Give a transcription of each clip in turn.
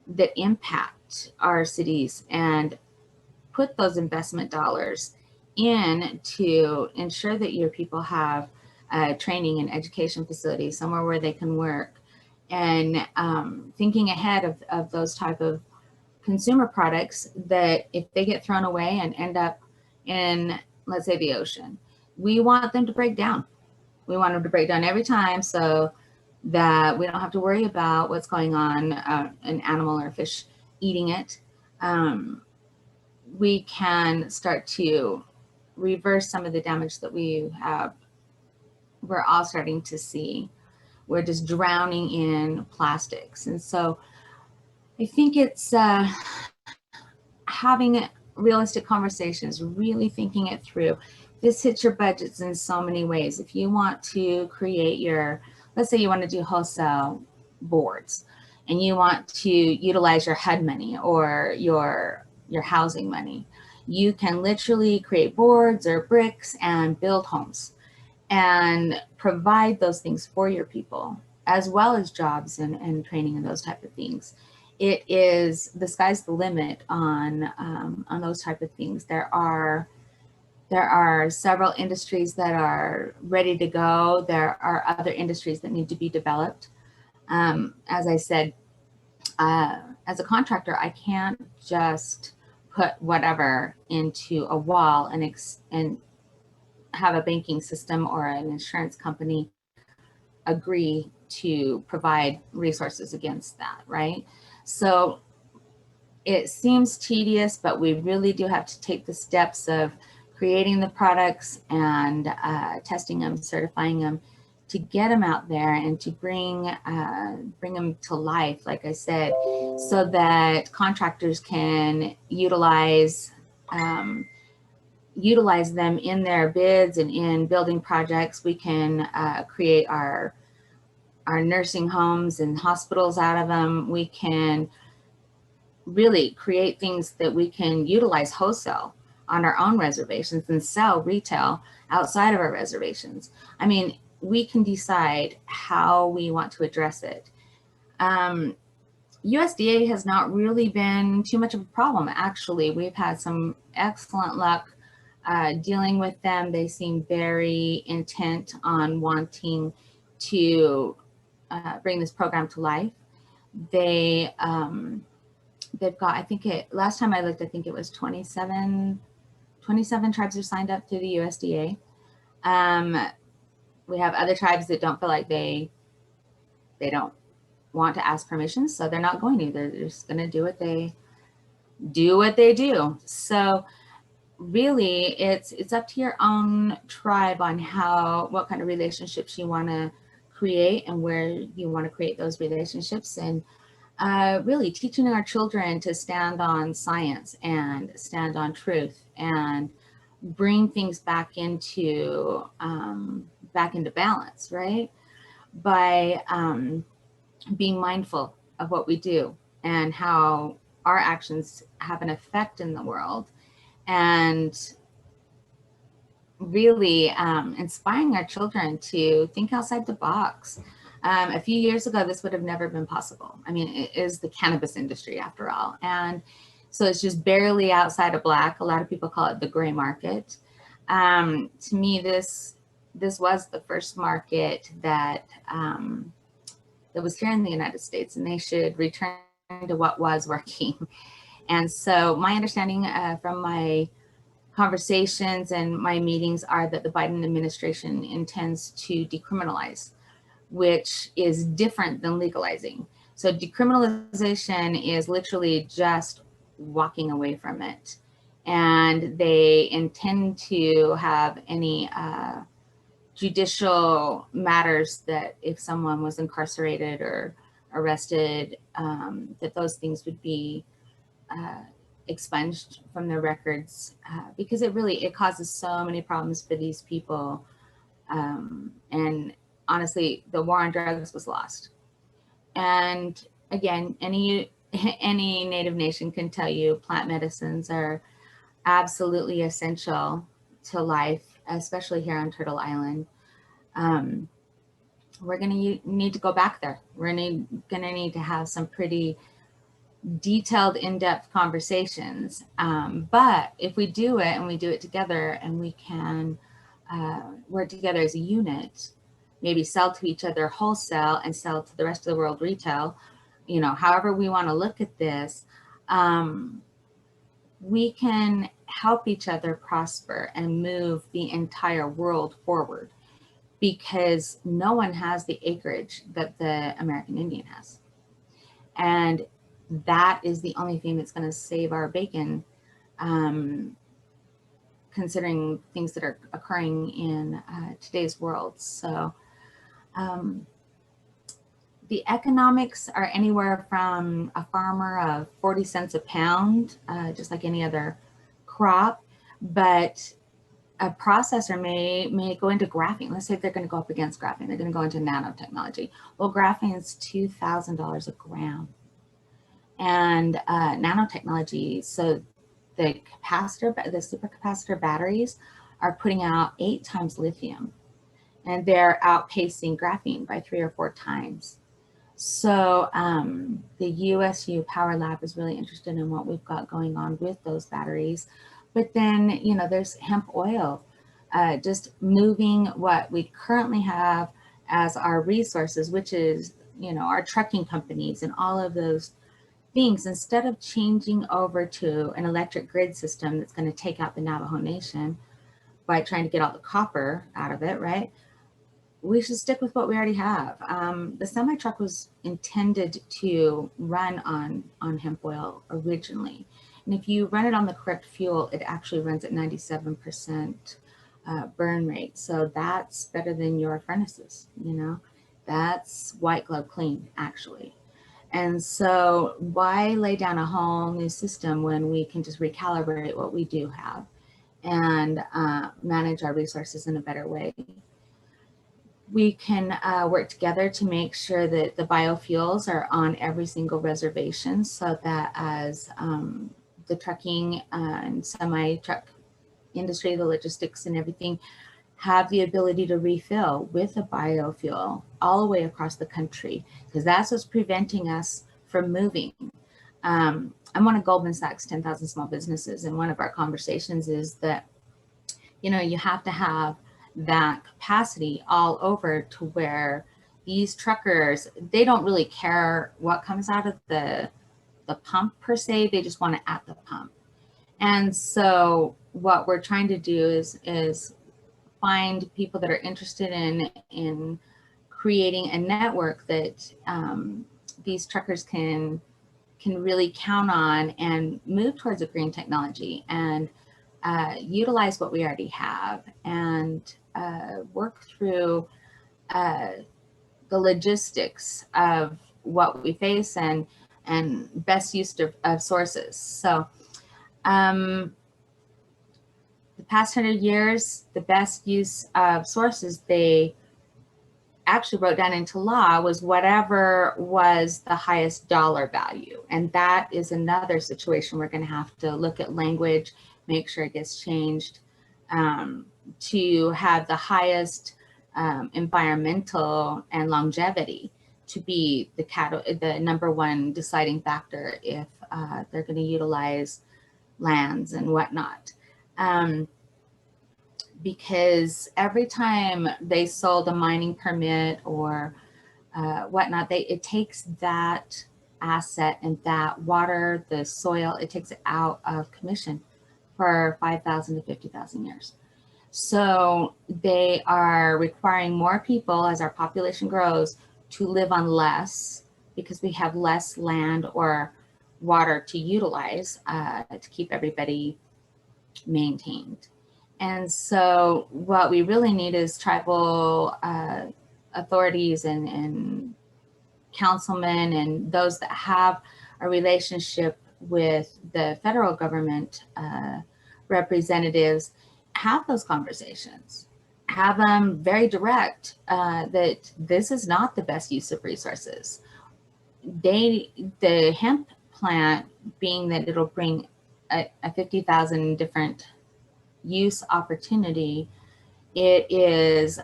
that impact our cities and put those investment dollars in to ensure that your people have training and education facilities, somewhere where they can work, and thinking ahead of those type of consumer products that if they get thrown away and end up in, let's say, the ocean, we want them to break down. We want them to break down every time so that we don't have to worry about what's going on, an animal or a fish eating it. Um, we can start to reverse some of the damage that we're all starting to see. We're just drowning in plastics. And so I think it's having realistic conversations, really thinking it through. This hits your budgets in so many ways. If you want to create let's say you want to do wholesale boards and you want to utilize your HUD money or your housing money, you can literally create boards or bricks and build homes and provide those things for your people, as well as jobs and training and those type of things. It is, the sky's the limit on those type of things. There are several industries that are ready to go. There are other industries that need to be developed. As I said, as a contractor, I can't just put whatever into a wall and have a banking system or an insurance company agree to provide resources against that, right? So it seems tedious, but we really do have to take the steps of creating the products and testing them, certifying them, to get them out there and to bring them to life, like I said, so that contractors can utilize them in their bids and in building projects. We can create our nursing homes and hospitals out of them. We can really create things that we can utilize wholesale on our own reservations and sell retail outside of our reservations. I mean, we can decide how we want to address it. USDA has not really been too much of a problem, actually. We've had some excellent luck dealing with them. They seem very intent on wanting to bring this program to life. They've got, I think last time I looked, I think it was 27 tribes are signed up through the USDA. We have other tribes that don't feel like they don't want to ask permission, so they're not going to. They're just going to do what they do. So really, it's up to your own tribe on what kind of relationships you want to create and where you want to create those relationships, and really teaching our children to stand on science and stand on truth and bring things back into balance, right? By being mindful of what we do and how our actions have an effect in the world, and really inspiring our children to think outside the box. A few years ago, this would have never been possible. I mean, it is the cannabis industry after all. And so it's just barely outside of black. A lot of people call it the gray market. To me, this was the first market that was here in the United States, and they should return to what was working. And so my understanding from my conversations and my meetings are that the Biden administration intends to decriminalize, which is different than legalizing. So decriminalization is literally just walking away from it. And they intend to have any judicial matters that if someone was incarcerated or arrested, that those things would be expunged from their records, because it causes so many problems for these people. And honestly, the war on drugs was lost. And again, any Native nation can tell you plant medicines are absolutely essential to life, especially here on Turtle Island. We're going to need to go back there. We're going to need to have some pretty detailed, in-depth conversations. But if we do it and we do it together and we can work together as a unit, maybe sell to each other wholesale and sell to the rest of the world retail, you know, however we want to look at this, we can help each other prosper and move the entire world forward, because no one has the acreage that the American Indian has. And that is the only thing that's going to save our bacon, considering things that are occurring in today's world. So the economics are anywhere from a farmer of 40 cents a pound, just like any other crop, but a processor may go into graphene. Let's say they're going to go up against graphene. They're going to go into nanotechnology. Well, graphene is $2,000 a gram. And nanotechnology, so the supercapacitor batteries are putting out 8 times lithium, and they're outpacing graphene by 3 or 4 times. So the USU Power Lab is really interested in what we've got going on with those batteries. But then, you know, there's hemp oil, just moving what we currently have as our resources, which is, you know, our trucking companies and all of those things. Instead of changing over to an electric grid system that's going to take out the Navajo Nation by trying to get all the copper out of it, right? We should stick with what we already have. The semi-truck was intended to run on hemp oil originally. And if you run it on the correct fuel, it actually runs at 97% burn rate. So that's better than your furnaces, you know? That's white glove clean, actually. And so why lay down a whole new system when we can just recalibrate what we do have and manage our resources in a better way? We can work together to make sure that the biofuels are on every single reservation, so that as the trucking and semi-truck industry, the logistics and everything, have the ability to refill with a biofuel all the way across the country, because that's what's preventing us from moving. I'm one of Goldman Sachs 10,000 small businesses, and one of our conversations is that, you know, you have to have that capacity all over to where these truckers, they don't really care what comes out of the pump per se, they just want it at the pump. And so what we're trying to do is find people that are interested in creating a network that these truckers can really count on and move towards a green technology and utilize what we already have and work through the logistics of what we face and best use of sources. So the past 100 years, the best use of sources they actually wrote down into law was whatever was the highest dollar value. And that is another situation we're going to have to look at language, make sure it gets changed to have the highest environmental and longevity to be the #1 deciding factor if they're going to utilize lands and whatnot. Because every time they sold a mining permit or whatnot, it takes that asset and that water, the soil, it takes it out of commission for 5,000 to 50,000 years. So they are requiring more people as our population grows to live on less, because we have less land or water to utilize to keep everybody maintained. And so what we really need is tribal authorities and councilmen and those that have a relationship with the federal government representatives, have those conversations, have them very direct that this is not the best use of resources. The hemp plant, being that it'll bring a 50,000 different use opportunity, it is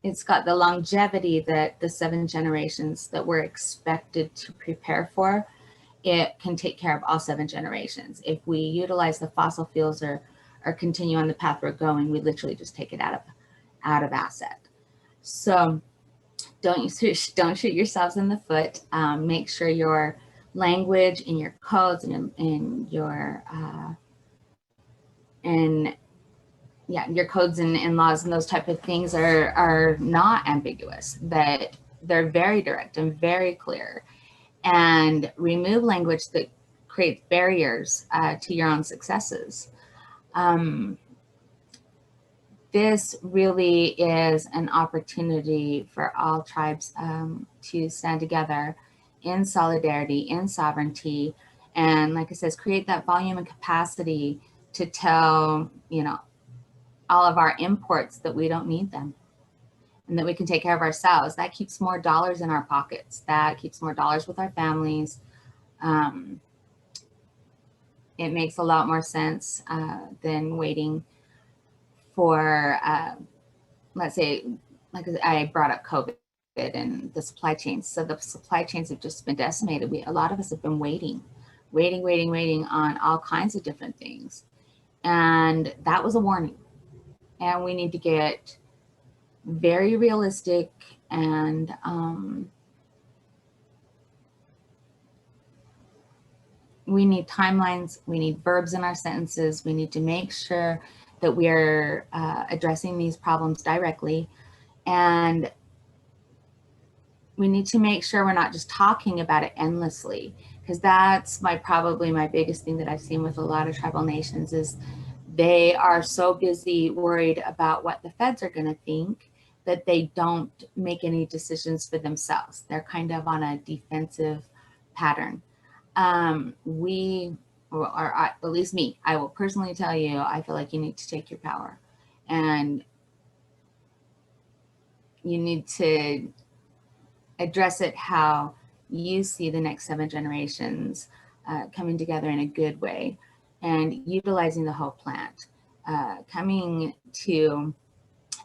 it's got the longevity that the 7 generations that we're expected to prepare for. It can take care of all 7 generations. If we utilize the fossil fuels or continue on the path we're going, we literally just take it out of asset. So don't shoot yourselves in the foot. Make sure your language and your codes and your your codes and laws and those type of things are not ambiguous, that they're very direct and very clear, and remove language that creates barriers to your own successes. This really is an opportunity for all tribes to stand together in solidarity, in sovereignty, and like I said, create that volume and capacity to tell, all of our imports that we don't need them and that we can take care of ourselves. That keeps more dollars in our pockets. That keeps more dollars with our families. It makes a lot more sense than waiting for, let's say, like I brought up COVID and the supply chains. So the supply chains have just been decimated. A lot of us have been waiting on all kinds of different things. And that was a warning. And we need to get very realistic and we need timelines, we need verbs in our sentences, we need to make sure that we're addressing these problems directly, and we need to make sure we're not just talking about it endlessly, because that's probably my biggest thing that I've seen with a lot of tribal nations is they are so busy worried about what the feds are going to think that they don't make any decisions for themselves. They're kind of on a defensive pattern. Or at least me, I will personally tell you, I feel like you need to take your power and you need to address it how you see the next 7 generations coming together in a good way and utilizing the whole plant, coming to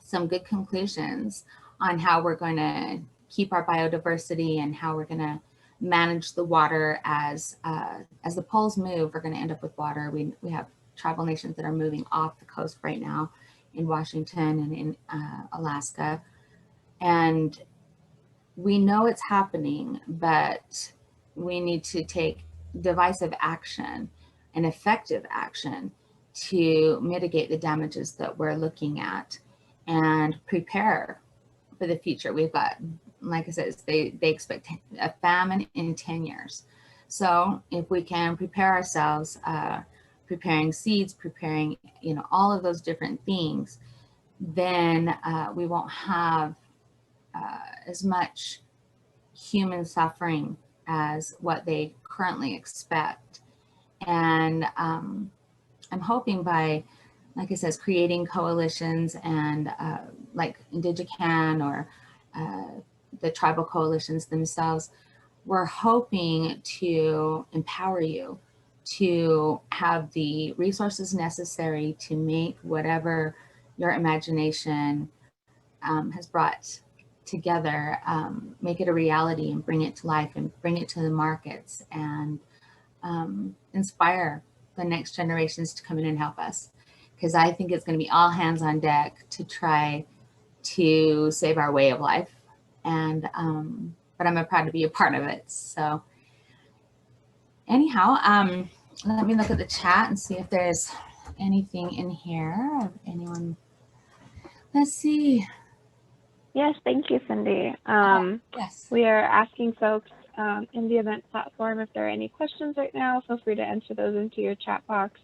some good conclusions on how we're going to keep our biodiversity and how we're going to manage the water as the poles move. We're going to end up with water. We have tribal nations that are moving off the coast right now in Washington and in Alaska, and we know it's happening, but we need to take divisive action and effective action to mitigate the damages that we're looking at and prepare for the future. We've got, like I said, they expect a famine in 10 years. So if we can prepare ourselves, preparing seeds, preparing, all of those different things, then we won't have as much human suffering as what they currently expect. And I'm hoping by, like I said, creating coalitions and like Indigican or the tribal coalitions themselves, we're hoping to empower you to have the resources necessary to make whatever your imagination has brought together, make it a reality and bring it to life and bring it to the markets and inspire the next generations to come in and help us. Because I think it's going to be all hands on deck to try to save our way of life. And but I'm proud to be a part of it. So anyhow, let me look at the chat and see if there's anything in here of anyone. Let's see. Yes, thank you, Cindy. Yes. We are asking folks in the event platform if there are any questions right now. Feel free to enter those into your chat box.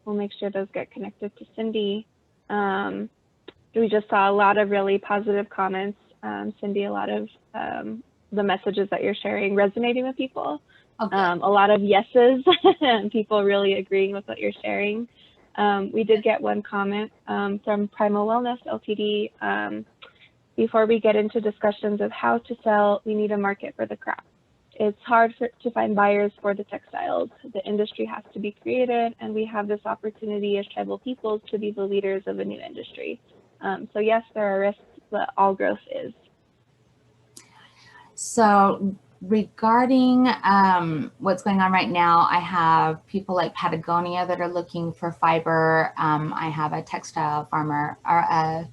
We'll make sure those get connected to Cindy. We just saw a lot of really positive comments. Cindy, a lot of the messages that you're sharing resonating with people. Okay. A lot of yeses and people really agreeing with what you're sharing. We did get one comment from Primal Wellness Ltd. Before we get into discussions of how to sell, we need a market for the craft. It's hard to find buyers for the textiles. The industry has to be created, and we have this opportunity as tribal peoples to be the leaders of a new industry. So yes, there are risks the all growth is. So regarding what's going on right now, I have people like Patagonia that are looking for fiber. I have a textile farmer or a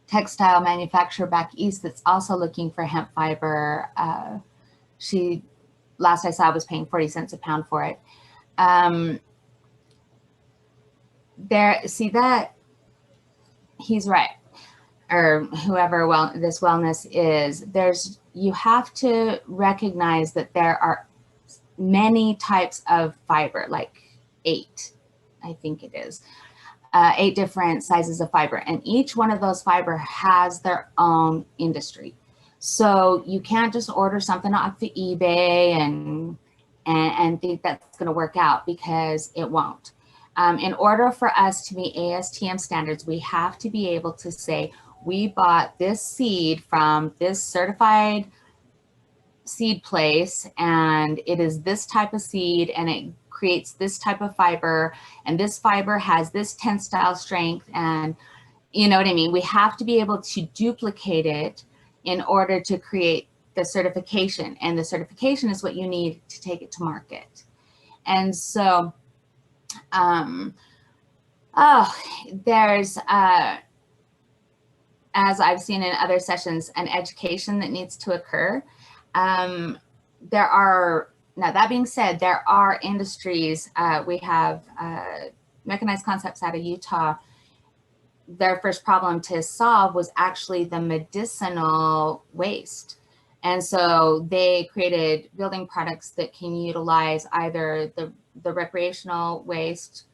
textile manufacturer back east that's also looking for hemp fiber. She, last I saw, was paying 40 cents a pound for it. See that, he's right, or whoever this wellness is, you have to recognize that there are many types of fiber, like 8, I think it is, 8 different sizes of fiber, and each one of those fiber has their own industry. So you can't just order something off the eBay and think that's going to work out, because it won't. In order for us to meet ASTM standards, we have to be able to say, we bought this seed from this certified seed place, and it is this type of seed, and it creates this type of fiber, and this fiber has this tensile strength, and you know what I mean? We have to be able to duplicate it in order to create the certification, and the certification is what you need to take it to market. And so, there's, as I've seen in other sessions, an education that needs to occur. Now that being said, there are industries, we have Mechanized Concepts out of Utah. Their first problem to solve was actually the medicinal waste. And so they created building products that can utilize either the recreational waste,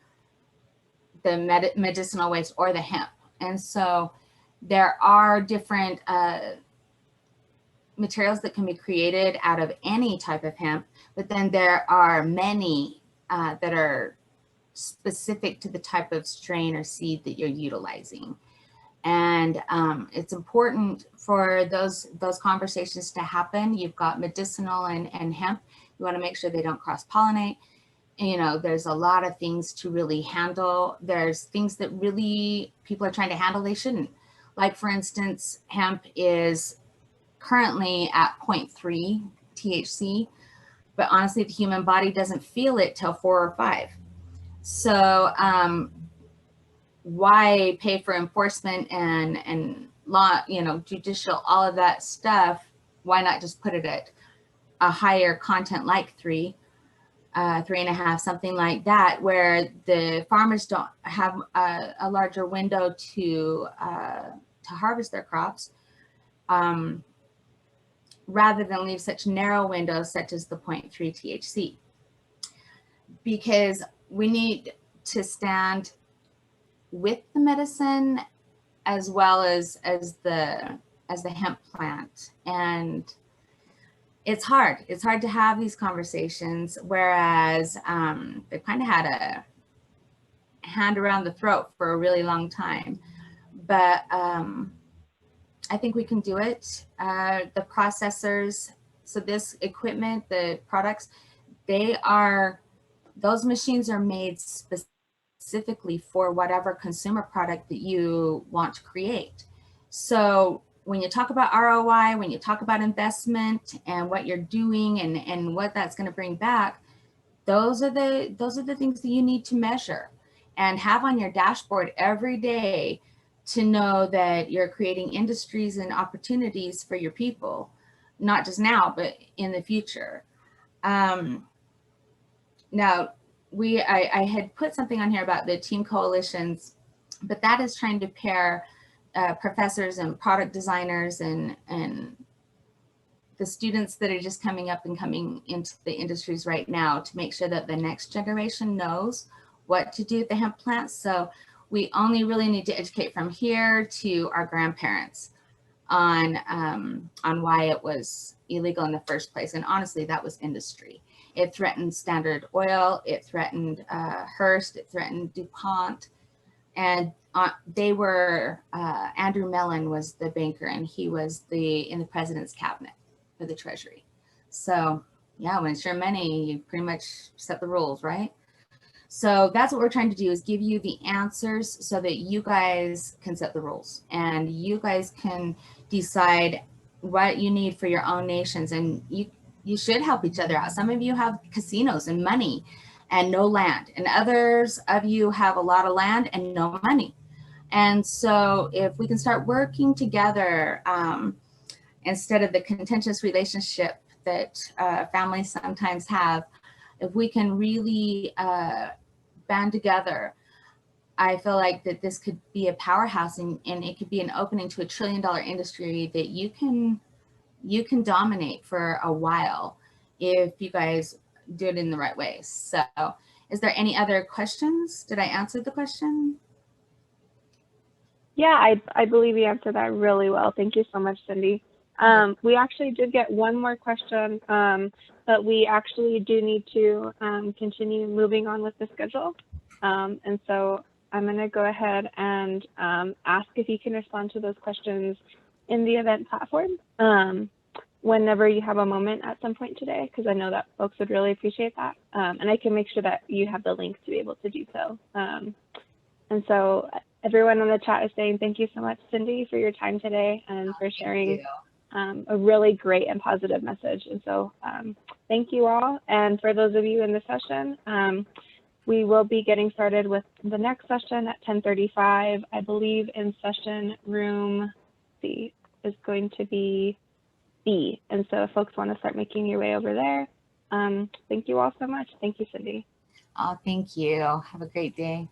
the medicinal waste, or the hemp. And so there are different materials that can be created out of any type of hemp, but then there are many that are specific to the type of strain or seed that you're utilizing. And it's important for those conversations to happen. You've got medicinal and hemp. You want to make sure they don't cross-pollinate. You know, there's a lot of things to really handle. There's things that really people are trying to handle they shouldn't. Like, for instance, hemp is currently at 0.3 THC, but honestly, the human body doesn't feel it till 4 or 5. So why pay for enforcement and law, you know, judicial, all of that stuff? Why not just put it at a higher content, like 3, 3.5, something like that, where the farmers don't have a larger window to harvest their crops, rather than leave such narrow windows, such as the 0.3 THC, because we need to stand with the medicine as well as the hemp plant. And it's hard to have these conversations, whereas they've kind of had a hand around the throat for a really long time. But I think we can do it. The processors, so this equipment, the products, those machines are made specifically for whatever consumer product that you want to create. So when you talk about ROI, when you talk about investment and what you're doing and what that's going to bring back, those are the things that you need to measure and have on your dashboard every day, to know that you're creating industries and opportunities for your people, not just now, but in the future. Now, I had put something on here about the team coalitions, but that is trying to pair professors and product designers and the students that are just coming up and coming into the industries right now, to make sure that the next generation knows what to do with the hemp plants. So we only really need to educate from here to our grandparents on why it was illegal in the first place. And honestly, that was industry. It threatened Standard Oil, it threatened Hearst, it threatened DuPont. And they were, Andrew Mellon was the banker, and he was in the president's cabinet for the Treasury. So yeah, when it's your money, you pretty much set the rules, right? So that's what we're trying to do, is give you the answers so that you guys can set the rules and you guys can decide what you need for your own nations. And you should help each other out. Some of you have casinos and money and no land, and others of you have a lot of land and no money. And so if we can start working together, instead of the contentious relationship that families sometimes have, if we can really band together, I feel like that this could be a powerhouse, and it could be an opening to $1 trillion industry that you can dominate for a while if you guys do it in the right way. So is there any other questions? Did I answer the question? Yeah, I believe you answered that really well. Thank you so much, Cindy. We actually did get one more question, but we actually do need to continue moving on with the schedule. And so I'm going to go ahead and ask if you can respond to those questions in the event platform whenever you have a moment at some point today, because I know that folks would really appreciate that. And I can make sure that you have the link to be able to do so. And so everyone in the chat is saying thank you so much, Cindy, for your time today and for sharing a really great and positive message. And so thank you all. And for those of you in the session, we will be getting started with the next session at 10:35. I believe in session room C is going to be B. And so if folks want to start making your way over there, thank you all so much. Thank you, Cindy. Oh, thank you. Have a great day.